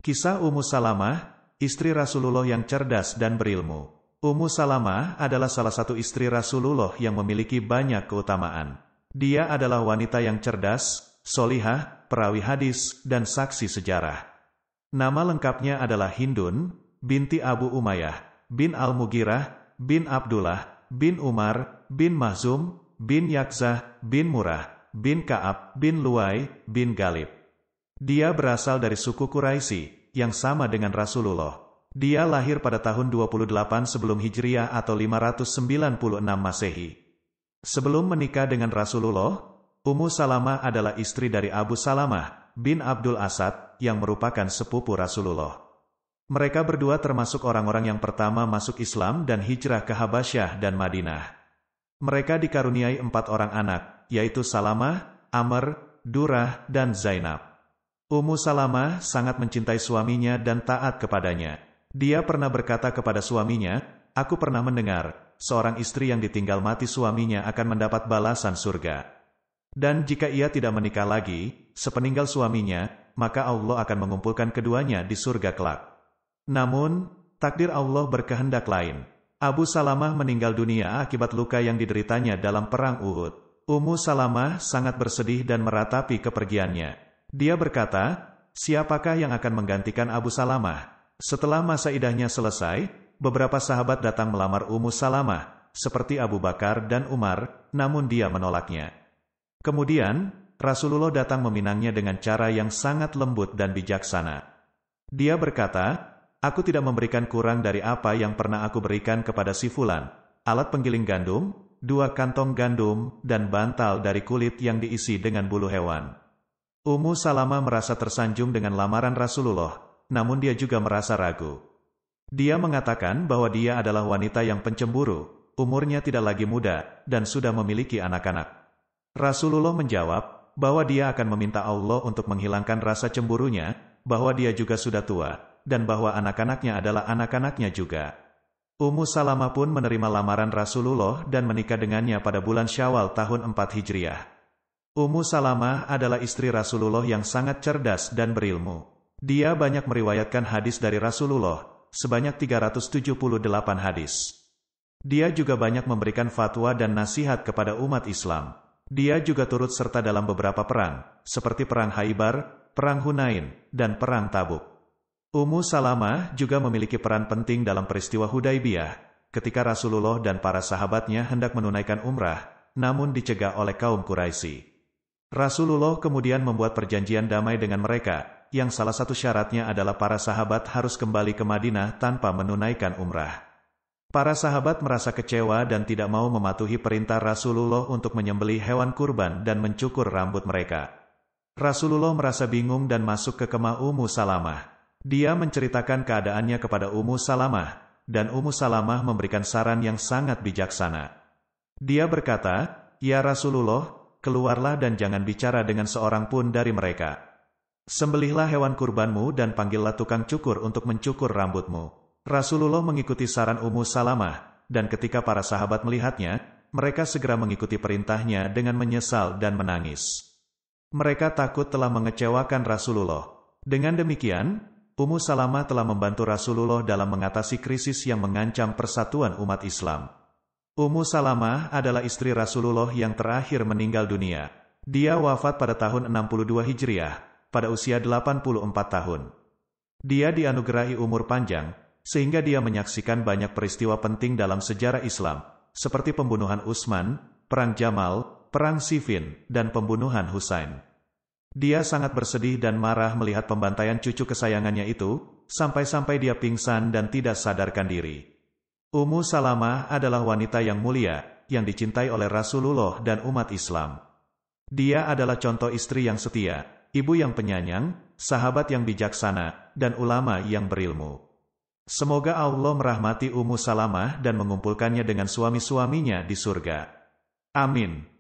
Kisah Ummu Salamah, istri Rasulullah yang cerdas dan berilmu. Ummu Salamah adalah salah satu istri Rasulullah yang memiliki banyak keutamaan. Dia adalah wanita yang cerdas, solihah, perawi hadis, dan saksi sejarah. Nama lengkapnya adalah Hindun, binti Abu Umayyah, bin Al-Mughirah, bin Abdullah, bin Umar, bin Mahzum, bin Yakzah, bin Murrah, bin Ka'ab, bin Luay, bin Galib. Dia berasal dari suku Quraisy, yang sama dengan Rasulullah. Dia lahir pada tahun 28 sebelum Hijriah atau 596 Masehi. Sebelum menikah dengan Rasulullah, Ummu Salamah adalah istri dari Abu Salamah, bin Abdul Asad, yang merupakan sepupu Rasulullah. Mereka berdua termasuk orang-orang yang pertama masuk Islam dan hijrah ke Habasyah dan Madinah. Mereka dikaruniai 4 orang anak, yaitu Salamah, Amr, Durrah, dan Zainab. Ummu Salamah sangat mencintai suaminya dan taat kepadanya. Dia pernah berkata kepada suaminya, "Aku pernah mendengar, seorang istri yang ditinggal mati suaminya akan mendapat balasan surga. Dan jika ia tidak menikah lagi, sepeninggal suaminya, maka Allah akan mengumpulkan keduanya di surga kelak." Namun, takdir Allah berkehendak lain. Abu Salamah meninggal dunia akibat luka yang dideritanya dalam perang Uhud. Ummu Salamah sangat bersedih dan meratapi kepergiannya. Dia berkata, "Siapakah yang akan menggantikan Abu Salamah?" Setelah masa idahnya selesai, beberapa sahabat datang melamar Ummu Salamah, seperti Abu Bakar dan Umar, namun dia menolaknya. Kemudian, Rasulullah datang meminangnya dengan cara yang sangat lembut dan bijaksana. Dia berkata, "Aku tidak memberikan kurang dari apa yang pernah aku berikan kepada si Fulan, alat penggiling gandum, 2 kantong gandum, dan bantal dari kulit yang diisi dengan bulu hewan." Ummu Salamah merasa tersanjung dengan lamaran Rasulullah, namun dia juga merasa ragu. Dia mengatakan bahwa dia adalah wanita yang pencemburu, umurnya tidak lagi muda, dan sudah memiliki anak-anak. Rasulullah menjawab bahwa dia akan meminta Allah untuk menghilangkan rasa cemburunya, bahwa dia juga sudah tua, dan bahwa anak-anaknya adalah anak-anaknya juga. Ummu Salamah pun menerima lamaran Rasulullah dan menikah dengannya pada bulan Syawal tahun 4 Hijriah. Ummu Salamah adalah istri Rasulullah yang sangat cerdas dan berilmu. Dia banyak meriwayatkan hadis dari Rasulullah, sebanyak 378 hadis. Dia juga banyak memberikan fatwa dan nasihat kepada umat Islam. Dia juga turut serta dalam beberapa perang, seperti Perang Khaybar, Perang Hunain, dan Perang Tabuk. Ummu Salamah juga memiliki peran penting dalam peristiwa Hudaybiyah, ketika Rasulullah dan para sahabatnya hendak menunaikan umrah, namun dicegah oleh kaum Quraisy. Rasulullah kemudian membuat perjanjian damai dengan mereka, yang salah satu syaratnya adalah para sahabat harus kembali ke Madinah tanpa menunaikan umrah. Para sahabat merasa kecewa dan tidak mau mematuhi perintah Rasulullah untuk menyembelih hewan kurban dan mencukur rambut mereka. Rasulullah merasa bingung dan masuk ke kemah Ummu Salamah. Dia menceritakan keadaannya kepada Ummu Salamah, dan Ummu Salamah memberikan saran yang sangat bijaksana. Dia berkata, "Ya Rasulullah, keluarlah dan jangan bicara dengan seorang pun dari mereka. Sembelihlah hewan kurbanmu dan panggillah tukang cukur untuk mencukur rambutmu." Rasulullah mengikuti saran Ummu Salamah, dan ketika para sahabat melihatnya, mereka segera mengikuti perintahnya dengan menyesal dan menangis. Mereka takut telah mengecewakan Rasulullah. Dengan demikian, Ummu Salamah telah membantu Rasulullah dalam mengatasi krisis yang mengancam persatuan umat Islam. Ummu Salamah adalah istri Rasulullah yang terakhir meninggal dunia. Dia wafat pada tahun 62 Hijriah, pada usia 84 tahun. Dia dianugerahi umur panjang, sehingga dia menyaksikan banyak peristiwa penting dalam sejarah Islam, seperti pembunuhan Utsman, Perang Jamal, Perang Siffin, dan pembunuhan Husain. Dia sangat bersedih dan marah melihat pembantaian cucu kesayangannya itu, sampai-sampai dia pingsan dan tidak sadarkan diri. Ummu Salamah adalah wanita yang mulia, yang dicintai oleh Rasulullah dan umat Islam. Dia adalah contoh istri yang setia, ibu yang penyayang, sahabat yang bijaksana, dan ulama yang berilmu. Semoga Allah merahmati Ummu Salamah dan mengumpulkannya dengan suami-suaminya di surga. Amin.